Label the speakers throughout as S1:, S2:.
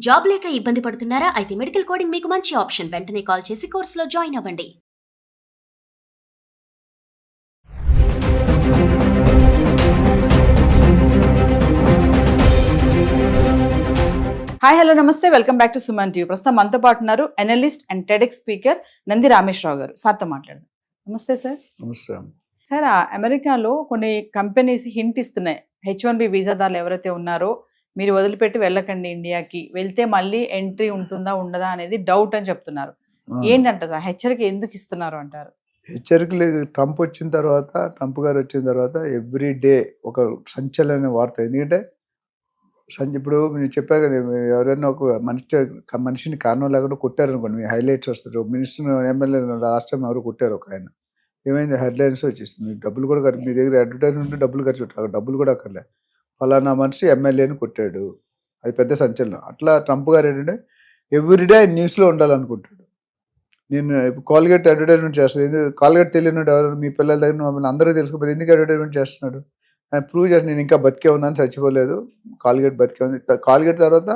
S1: Job లేక ఇబ్బంది పడుతున్నారా? అయితే మెడికల్ కోడింగ్ మీకు మంచి ఆప్షన్. వెంటనే కాల్ చేసి కోర్సులో జాయిన్ అవ్వండి.
S2: హాయ్ హలో నమస్తే, welcome back to Suman TV. ప్రస్తుతం మనతో పాటు ఉన్నారు analyst and TEDx speaker Nandi Rameshwar Rao గారు. సార్తో మాట్లాడదాం. నమస్తే సార్.
S3: నమస్తే.
S2: సార్, అమెరికాలో కొన్ని కంపెనీస్ హింట్ ఇస్తున్నాయి, H1B వీసాదారులు ఎవరైతే ఉన్నారో మీరు వదిలిపెట్టి వెళ్ళకండి, ఇండియాకి వెళ్తే మళ్ళీ ఎంట్రీ ఉంటుందా ఉండదా అనేది డౌట్ అని చెప్తున్నారు. ఏంటంట సార్, హెచ్చరిక ఎందుకు ఇస్తున్నారు అంటారు?
S3: హెచ్చరికలు ట్రంప్ గారు వచ్చిన తర్వాత ఎవ్రీ డే ఒక సంచలన వార్త. ఎందుకంటే ఇప్పుడు నేను చెప్పా కదా, ఎవరైనా ఒక మనిషిని కారణం లేకుండా కొట్టారనుకోండి, మీ హైలైట్స్ వస్తారు. మినిస్టర్ ఎమ్మెల్యే లాస్ట్ టైం ఎవరు కొట్టారు, ఒక ఆయన. ఏమైంది, హెడ్లైన్స్ వచ్చేసింది. మీకు డబ్బులు కూడా మీ దగ్గర అడ్వర్టైజ్మెంట్ డబ్బులు ఖర్చు పెట్టారు, డబ్బులు కూడా అక్కర్లే. ఫలానా మనిషి ఎమ్మెల్యేని కొట్టాడు, అది పెద్ద సంచలనం. అట్లా ట్రంప్ గారు ఏంటంటే ఎవ్రీడే ఆయన న్యూస్లో ఉండాలనుకుంటాడు. నేను కాల్గేట్ అడ్వర్టైజ్మెంట్ చేస్తాను. కాల్గేట్ తెలియనట్టు ఎవరు మీ పిల్లల దగ్గర మమ్మల్ని అందరికీ తెలుసుకోకపోతే ఎందుకు అడ్వర్టైజ్మెంట్ చేస్తున్నాడు? ఆయన ప్రూవ్ చేసి నేను ఇంకా బతికే ఉన్నాను, చచ్చిపోలేదు, కాల్గేట్ బతికే ఉంది. కాల్గేట్ తర్వాత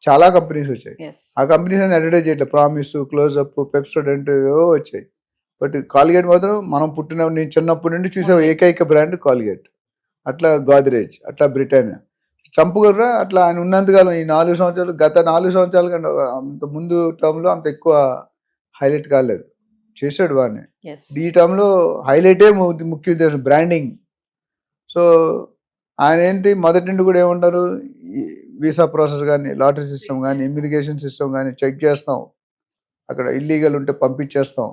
S3: చాలా కంపెనీస్ వచ్చాయి. ఆ కంపెనీస్ అని అడ్వర్టైజ్ చేయట్లేదు. ప్రామిస్, క్లోజ్అప్, పెప్సోడెంట్ ఏవో వచ్చాయి. బట్ కాల్గేట్ మాత్రం మనం నేను చిన్నప్పటి నుండి చూసే ఏకైక బ్రాండ్ కాల్గేట్. అట్లా గోద్రేజ్, అట్లా బ్రిటానియా. ట్రంప్ గారు అట్లా ఆయన ఉన్నంతకాలం ఈ 4 సంవత్సరాలు, గత 4 సంవత్సరాల కంటే అంత ముందు టర్మ్లో అంత ఎక్కువ హైలైట్ కాలేదు, చేశాడు బాగానే. ఈ టర్మ్లో హైలైటే ముఖ్య ఉద్దేశం, బ్రాండింగ్. సో ఆయన ఏంటి, మొదటి నుండి కూడా ఏమంటారు, వీసా ప్రాసెస్ కానీ, లాటరీ సిస్టమ్ కానీ, ఇమ్మిగ్రేషన్ సిస్టమ్ కానీ చెక్ చేస్తాం, అక్కడ ఇల్లీగల్ ఉంటే పంపించేస్తాం,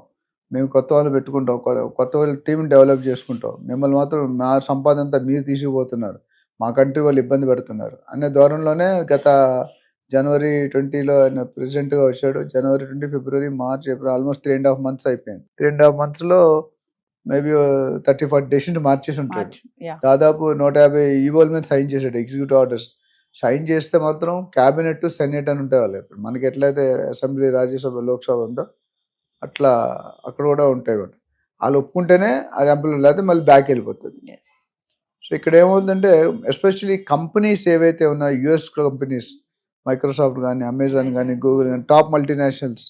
S3: మేము కొత్త వాళ్ళు పెట్టుకుంటాం, కొత్త వాళ్ళ టీంని డెవలప్ చేసుకుంటాం, మిమ్మల్ని మాత్రం మా సంపాదన అంతా మీరు తీసుకుపోతున్నారు, మా కంట్రీ వాళ్ళు ఇబ్బంది పెడుతున్నారు అనే ధోరణిలోనే గత జనవరి 20లో ఆయన ప్రెసిడెంట్గా వచ్చాడు. జనవరి 20, ఫిబ్రవరి, మార్చ్, ఏప్రిల్, ఆల్మోస్ట్ 3.5 months అయిపోయింది. 3.5 monthsలో మేబీ 30-40 డెసిషన్స్ మార్చేసి ఉంటాడు. దాదాపు 150 ఈవోల మీద సైన్ చేశాడు, ఎగ్జిక్యూటివ్ ఆర్డర్స్. సైన్ చేస్తే మాత్రం క్యాబినెట్, సెనేట్ అని ఉంటాయి వాళ్ళు. మనకి ఎట్లయితే అసెంబ్లీ, రాజ్యసభ, లోక్సభ ఉందో అట్లా అక్కడ కూడా ఉంటాయి. వాళ్ళు ఒప్పుకుంటేనే అది ఎంప్లాయ్, లేకపోతే మళ్ళీ బ్యాక్ వెళ్ళిపోతుంది. సో ఇక్కడ ఏమవుతుందంటే, ఎస్పెషల్లీ కంపెనీస్ ఏవైతే ఉన్నాయో, యుఎస్ కంపెనీస్, మైక్రోసాఫ్ట్ కానీ, అమెజాన్ కానీ, గూగుల్ కానీ, టాప్ మల్టీనేషనల్స్,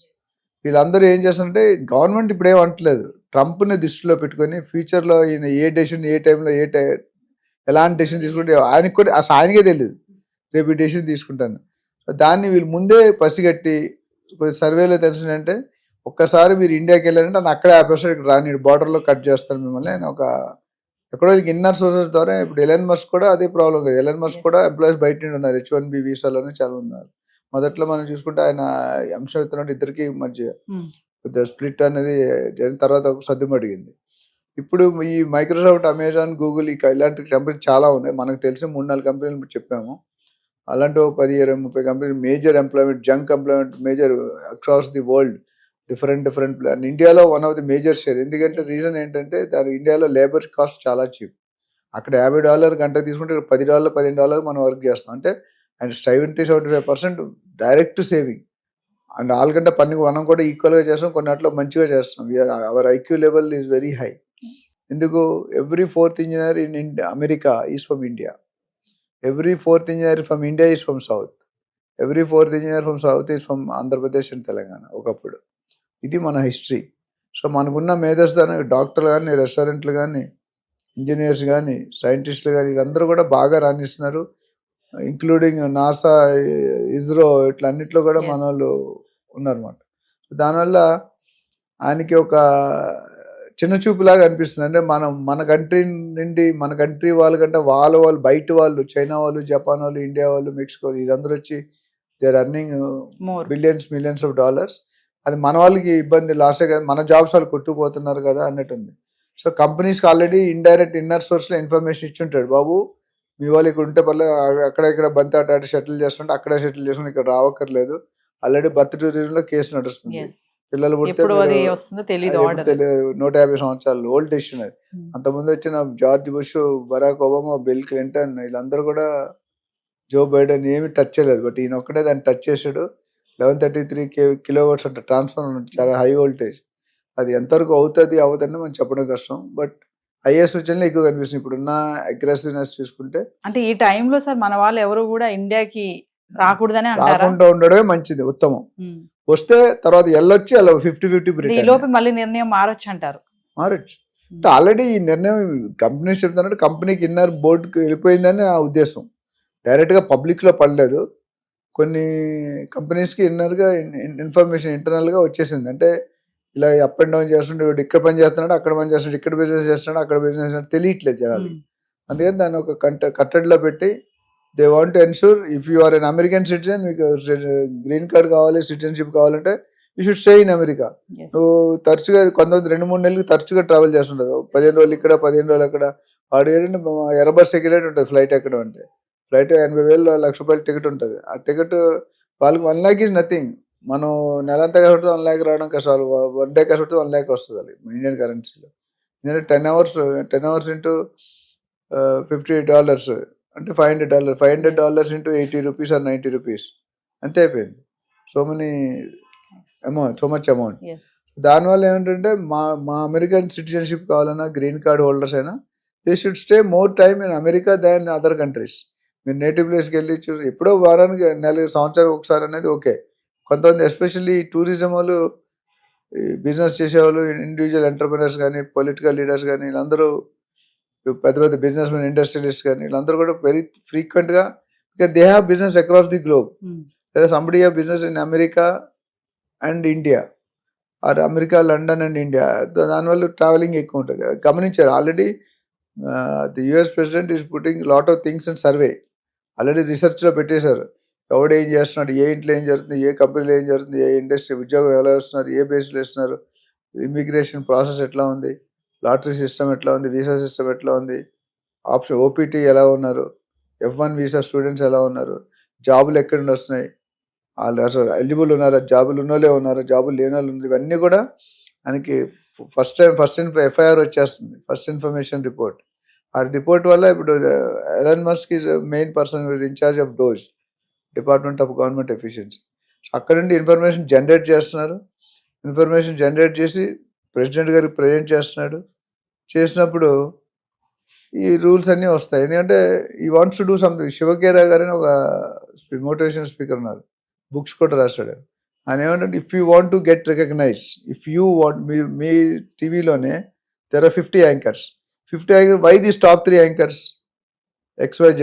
S3: వీళ్ళందరూ ఏం చేస్తారంటే, గవర్నమెంట్ ఇప్పుడు ఏమంటలేదు, ట్రంప్ని దృష్టిలో పెట్టుకొని ఫ్యూచర్లో ఈయన ఏ డెసిషన్, ఏ టైంలో, ఎలాంటి డెసిషన్ తీసుకుంటే ఆయనకి కూడా అసలు ఆయనకే తెలియదు, రేపు ఈ డెసిషన్ తీసుకుంటాను. దాన్ని వీళ్ళు ముందే పసిగట్టి కొద్ది సర్వేలో తెలిసిందంటే, ఒక్కసారి మీరు ఇండియాకి వెళ్ళారంటే నన్ను అక్కడే ఆపేస్తాడు, ఇక్కడ రాని బార్డర్లో కట్ చేస్తాను మిమ్మల్ని. ఆయన ఒక ఎక్కడో ఇన్నర్ సోర్సెస్ ద్వారా. ఇప్పుడు ఎలన్ మస్క్ కూడా అదే ప్రాబ్లం కదా, ఎలన్ మస్క్ కూడా ఎంప్లాయీస్ బయట నుండి ఉన్నారు, H1B వీసాలోనే చాలా ఉన్నారు. మొదట్లో మనం చూసుకుంటే ఆయన అంశం ఎత్తున్నట్టు ఇద్దరికి మధ్య కొద్దిగా స్ప్లిట్ అనేది జరిగిన తర్వాత ఒక సర్దుమడిగింది. ఇప్పుడు ఈ మైక్రోసాఫ్ట్, అమెజాన్, గూగుల్ ఇలాంటి కంపెనీలు చాలా ఉన్నాయి. మనకు తెలిసి 3-4 కంపెనీలు చెప్పాము. అలాంటి 10-20-30 కంపెనీలు major employment, junk employment major across the world, different plan. ఇండియాలో one of the major share. ఎందుకంటే రీజన్ ఏంటంటే, దాని ఇండియాలో లేబర్ కాస్ట్ చాలా చీప్. అక్కడ $50 గంట తీసుకుంటే ఇక్కడ $10, $15 మనం వర్క్ చేస్తాం. అంటే అండ్ 70-75% డైరెక్ట్ సేవింగ్. అండ్ వాళ్ళకంటే పని మనం కూడా ఈక్వల్గా చేస్తాం, కొన్నిట్లో మంచిగా చేస్తాం. Our IQ level is very high. ఎందుకు, every 4th engineer in America is from India, every 4th engineer from India is from south, every 4th engineer from south is from Andhra Pradesh and Telangana ఒకప్పుడు. ఇది మన హిస్టరీ. సో మనకున్న మేధస్సుని డాక్టర్లు కానీ, రెస్టారెంట్లు కానీ, engineers కానీ, సైంటిస్టులు కానీ, వీళ్ళందరూ కూడా బాగా రాణిస్తున్నారు. ఇంక్లూడింగ్ నాసా, ఇస్రో, ఇట్లా అన్నిట్లో కూడా మన వాళ్ళు ఉన్నారన్నమాట. దానివల్ల ఆయనకి ఒక చిన్న చూపులాగా అనిపిస్తుంది. అంటే మన కంట్రీ నుండి, మన కంట్రీ వాళ్ళకంటే వాళ్ళు బయట వాళ్ళు, చైనా వాళ్ళు, జపాన్ వాళ్ళు, ఇండియా వాళ్ళు, మెక్సికో వాళ్ళు, వీళ్ళందరూ వచ్చి they are earning millions of dollars. అది మన వాళ్ళకి ఇబ్బంది, లాసే కదా, మన జాబ్స్ వాళ్ళు కొట్టుకుపోతున్నారు కదా అన్నట్టుంది. సో కంపెనీస్కి ఆల్రెడీ ఇండైరెక్ట్ ఇన్నర్ సోర్స్లో ఇన్ఫర్మేషన్ ఇచ్చుంటాడు, బాబు మీ వాళ్ళు ఇక్కడ ఉంటే పర్లేదు, ఇక్కడ బంతి ఆట సెటిల్ చేస్తుంటే అక్కడే సెటిల్ చేసుకుంటే ఇక్కడ రావక్కర్లేదు. ఆల్రెడీ బర్త్ టూరిజంలో కేసు నడుస్తుంది. పిల్లలు పుడితే 150 సంవత్సరాలు ఓల్డ్ డెసిషన్ అది. అంతకుముందు వచ్చిన George Bush, Barack Obama, Bill Clinton, వీళ్ళందరూ కూడా, జో బైడెన్ ఏమి టచ్ చేయలేదు. బట్ ఈయన ఒక్కడే దాన్ని టచ్ చేశాడు. 1133 kV అంటే ట్రాన్స్ఫార్మర్, చాలా హై వోల్టేజ్. అది ఎంతవరకు అవుతుంది అవ్వదని మనం చెప్పడం కష్టం. బట్ ఐఏఎస్ సూచనలు ఎక్కువ కనిపిస్తుంది ఇప్పుడున్న అగ్రెసివ్నెస్ చూసుకుంటే.
S2: అంటే ఈ టైంలో సార్ మన వాళ్ళు ఎవరు కూడా ఇండియాకి రాకూడదని అంటారా?
S3: రాకుండా ఉండడమే మంచిది, ఉత్తమం.
S2: ఉమ్.
S3: వస్తే తర్వాత వెళ్ళొచ్చి అలా 50-50
S2: ఈ
S3: రిటర్న్
S2: లోపు మళ్ళీ నిర్ణయం మారొచ్చు అంటారు.
S3: మారచ్చు. అంటే ఆల్రెడీ ఈ నిర్ణయం కంపెనీస్ చెప్తానంటే కంపెనీకి ఇన్నర్ బోర్డుకి వెళ్ళిపోయిందని నా ఉద్దేశం. డైరెక్ట్గా పబ్లిక్లో పడలేదు. కొన్ని కంపెనీస్కి ఇన్నర్గా ఇన్ఫర్మేషన్ ఇంటర్నల్గా వచ్చేసింది. అంటే ఇలా అప్ అండ్ డౌన్ చేస్తుంటే వీడు ఇక్కడ పని చేస్తున్నాడు, అక్కడ పని చేస్తున్నాడు, ఇక్కడ బిజినెస్ చేస్తున్నాడు, అక్కడ బిజినెస్ చేస్తున్నాడు, తెలియట్లేదు జనాలు. అందుకని దాన్ని ఒక కట్టడిలో పెట్టి they want to ensure if you are an American citizen, మీకు గ్రీన్ కార్డ్ కావాలి, సిటిజన్షిప్ కావాలంటే you should stay in America. నువ్వు తరచుగా కొంతమంది 2-3 నెలలకు తరచుగా ట్రావెల్ చేస్తుంటారు. 15 రోజులు ఇక్కడ, 15 రోజులు అక్కడ. వాడు ఏంటంటే ఎర్రబస్ టికెట్ ఉంటుంది ఫ్లైట్ ఎక్కడం అంటే. ఫ్లైట్ 80,000 1,00,000 రూపాయల టికెట్ ఉంటుంది. ఆ టికెట్ వాళ్ళకి 1 lakh ఈజ్ నథింగ్. మనం నెలంతా కష్టపడితే 1 lakh రావడం కష్టాలు. 1 day కష్టపడితే 1 lakh వస్తుంది అది ఇండియన్ కరెన్సీలో. ఎందుకంటే 10 hours ఇంటూ $50 అంటే $500. $500 ఇంటూ $80 or $90 అంతే అయిపోయింది. So much amount. దానివల్ల ఏమిటంటే మా అమెరికన్ సిటిజన్షిప్ కావాలన్నా, గ్రీన్ కార్డ్ హోల్డర్స్ అయినా they should stay more time in America than other countries. మీరు నేటివ్ ప్లేస్కి వెళ్ళి చూసి ఎప్పుడో వారానికి సంవత్సరానికి ఒకసారి అనేది ఓకే. కొంతమంది ఎస్పెషల్లీ టూరిజం వాళ్ళు, బిజినెస్ చేసేవాళ్ళు, ఇండివిజువల్ ఎంటర్ప్రెనర్స్ కానీ, పొలిటికల్ లీడర్స్ కానీ, వీళ్ళందరూ పెద్ద పెద్ద బిజినెస్ మెన్, ఇండస్ట్రియలిస్ట్ కానీ, వీళ్ళందరూ కూడా వెరీ ఫ్రీక్వెంట్గా because they have business across the globe. లేదా somebody have business in America and India, or America, London and India. దానివల్ల ట్రావెలింగ్ ఎక్కువ ఉంటుంది. గమనించారు already the US president is putting lot of things in survey. Already రీసెర్చ్లో పెట్టేశారు. ఎవడు ఏం చేస్తున్నాడు, ఏ ఇంట్లో ఏం జరుగుతుంది, ఏ కంపెనీలో ఏం జరుగుతుంది, ఏ ఇండస్ట్రీ ఉద్యోగం ఎలా వస్తున్నారు, ఏ బేస్లో ఇస్తున్నారు, ఇమిగ్రేషన్ ప్రాసెస్ ఎట్లా ఉంది, లాటరీ సిస్టమ్ ఎట్లా ఉంది, వీసా సిస్టమ్ ఎట్లా ఉంది, ఆప్షన్ ఓపీటీ ఎలా ఉన్నారు, F1 వీసా స్టూడెంట్స్ ఎలా ఉన్నారు, జాబులు ఎక్కడి నుండి వస్తున్నాయి, వాళ్ళు అసలు ఎలిజిబుల్ ఉన్నారా, జాబులు ఉన్నోళ్ళే ఉన్నారు, జాబులు లేని వాళ్ళు ఉన్నారు. ఇవన్నీ కూడా మనకి ఫస్ట్ FIR వచ్చేస్తుంది, ఫస్ట్ ఇన్ఫర్మేషన్ రిపోర్ట్. ఆ రిపోర్ట్ వల్ల ఇప్పుడు Elon Musk is main person in charge of DOGE, department of government efficiency. So అక్కడ నుండి ఇన్ఫర్మేషన్ జనరేట్ చేస్తున్నారు. ఇన్ఫర్మేషన్ జనరేట్ చేసి ప్రెసిడెంట్ గారికి ప్రజెంట్ చేస్తున్నాడు. చేసినప్పుడు ఈ రూల్స్ అన్నీ వస్తాయి. ఎందుకంటే ఈ wants to do something. Shiv Khera గారని ఒక మోటివేషన్ స్పీకర్ ఉన్నారు, బుక్స్ కూడా రాశాడు. ఆయన ఏమంటే if you want to get recognise, if you want, మీ టీవీలోనే there are 50 anchors. 50 anchors, why these top 3 anchors XYZ,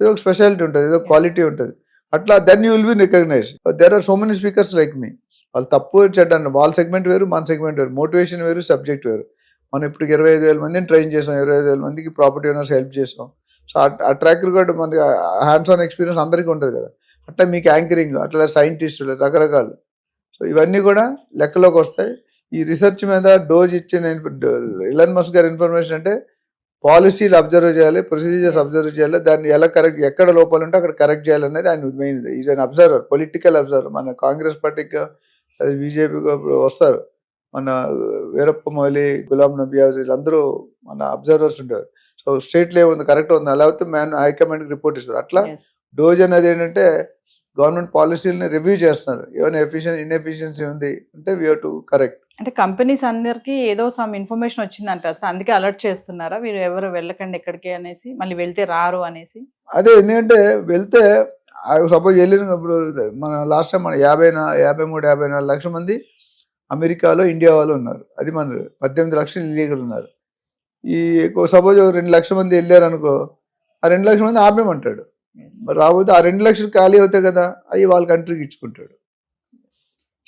S3: ఏదో ఒక స్పెషాలిటీ ఉంటుంది, ఏదో క్వాలిటీ ఉంటుంది. అట్లా then you will be recognise. There are so many speakers like me. వాళ్ళు తప్పు చెడ్డండి, వాళ్ళ సెగ్మెంట్ వేరు, మన సెగ్మెంట్ వేరు, మోటివేషన్ వేరు, సబ్జెక్ట్ వేరు. మనం ఇప్పుడు 25,000 మందిని ట్రైన్ చేసాం, 25,000 మందికి ప్రాపర్టీ ఓనర్స్ హెల్ప్ చేసాం. సో ఆ ట్రాక్ రికార్డ్ మనకి హ్యాండ్స్ ఆన్ ఎక్స్పీరియన్స్ అందరికీ ఉంటుంది కదా. అట్లా మీకు యాంకరింగ్, అట్లా సైంటిస్టులు, రకరకాలు. సో ఇవన్నీ కూడా లెక్కలోకి వస్తాయి. ఈ రీసెర్చ్ మీద డోజ్ ఇచ్చిన ఎలన్ మస్క్ గారి ఇన్ఫర్మేషన్ అంటే పాలసీలు అబ్జర్వ్ చేయాలి, ప్రొసీజర్స్ అబ్జర్వ్ చేయాలి, దాన్ని ఎలా కరెక్ట్, ఎక్కడ లోపాలు ఉంటే అక్కడ కరెక్ట్ చేయాలనేది ఆయన main. Is an observer, political observer. మన కాంగ్రెస్ పార్టీకి, అది బీజేపీకి వస్తారు, మన వీరప్ప మొయిలీ, గులాం నబీ ఆజాద్, వీళ్ళందరూ మన అబ్జర్వర్స్ ఉంటారు. సో స్టేట్లో ఏముంది, కరెక్ట్ ఉంది, అలా అయితే హైకమాండ్కి రిపోర్ట్ ఇస్తారు. అట్లా డోజ్ అనేది ఏంటంటే గవర్నమెంట్ పాలసీలని రివ్యూ చేస్తున్నారు. ఏమైనా ఇన్ఎఫిషియన్సీ ఉంది అంటే వీ హావ్ టు కరెక్ట్.
S2: అంటే కంపెనీస్ అందరికి ఏదో సమ్ ఇన్ఫర్మేషన్ వచ్చిందంట, అసలు అందుకే అలర్ట్ చేస్తున్నారా మీరు ఎవరు వెళ్ళకండి ఎక్కడికి అనేసి, మళ్ళీ వెళ్తే రారు అనేసి?
S3: అదే, ఎందుకంటే వెళ్తే సపోజ్ వెళ్ళినప్పుడు మన లాస్ట్ టైం మన 53-54 లక్షల మంది అమెరికాలో, ఇండియా వాళ్ళు ఉన్నారు. అది మన 18 లక్షలు ఇల్లీగల్ ఉన్నారు. ఈ సపోజ్ 2 లక్షల మంది వెళ్ళారు అనుకో, ఆ 2 లక్షల మంది ఆపేమంటాడు. మరి రాబోతే ఆ 2 లక్షలు ఖాళీ అవుతాయి కదా, అవి వాళ్ళ కంట్రీకి ఇచ్చుకుంటాడు.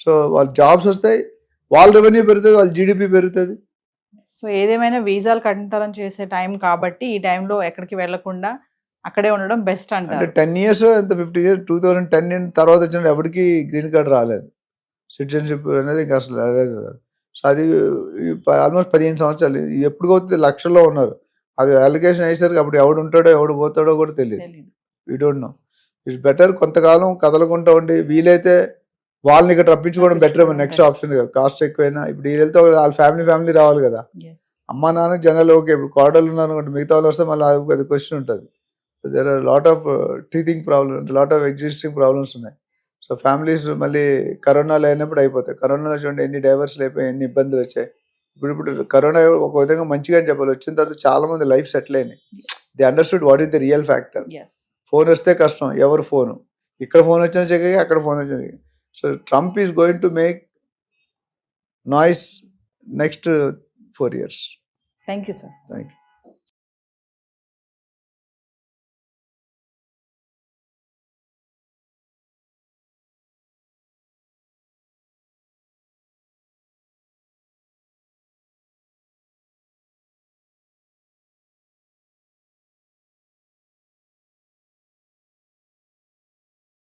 S3: సో వాళ్ళ జాబ్స్ వస్తాయి, వాళ్ళ రెవెన్యూ పెరుగుతుంది, వాళ్ళ జీడిపి పెరుగుతుంది.
S2: సో ఏదేమైనా వీసాలు కఠినతరం చేసే టైం కాబట్టి ఈ టైంలో ఎక్కడికి వెళ్లకుండా అక్కడే ఉండడం బెస్ట్ అంటారు.
S3: అంటే 10 years ఎంత 50 years 2010 తర్వాత వచ్చిన ఎవరికి గ్రీన్ కార్డ్ రాలేదు, సిటిజన్షిప్ అనేది ఇంకా అసలు రాలేదు కదా. సో అది ఆల్మోస్ట్ 15 సంవత్సరాలు. ఎప్పుడు పోతే లక్షల్లో ఉన్నారు. అది అలిగేషన్ అయ్యేసరికి అప్పుడు ఎవడు ఉంటాడో ఎవడు పోతాడో కూడా తెలియదు. We don't know. It's better కొంతకాలం కదలకుండా ఉండి వీలైతే వాళ్ళని ఇక్కడ రప్పించుకోవడం బెటర్. నెక్స్ట్ ఆప్షన్ కాస్ట్ ఎక్కువైనా ఇప్పుడు వీళ్ళతో వాళ్ళ ఫ్యామిలీ రావాలి కదా. అమ్మా నాన్న జనాలు ఓకే, ఇప్పుడు కోడలు ఉన్నారు అనుకోండి, మిగతా వాళ్ళు వస్తే మళ్ళీ అది క్వశ్చన్ ఉంటుంది. There are lot of teething problems, lot of existing problems ఉన్నాయి. సో ఫ్యామిలీస్ మళ్ళీ కరోనాలో అయినప్పుడు అయిపోతాయి. కరోనాలో చూడండి ఎన్ని డైవర్స్లు అయిపోయి, ఎన్ని ఇబ్బందులు వచ్చాయి. ఇప్పుడు కరోనా ఒక విధంగా మంచిగా అని చెప్పాలి, వచ్చిన తర్వాత చాలా మంది లైఫ్ సెటిల్ అయినాయి. They understood what is the real factor. Phone వస్తే కష్టం, ఎవరు ఫోను, ఇక్కడ ఫోన్ వచ్చిన చెక్కకి అక్కడ ఫోన్ వచ్చిన చెక్కకి. So Trump is going to make noise next 4 years.
S2: Thank you sir.
S3: Thank you.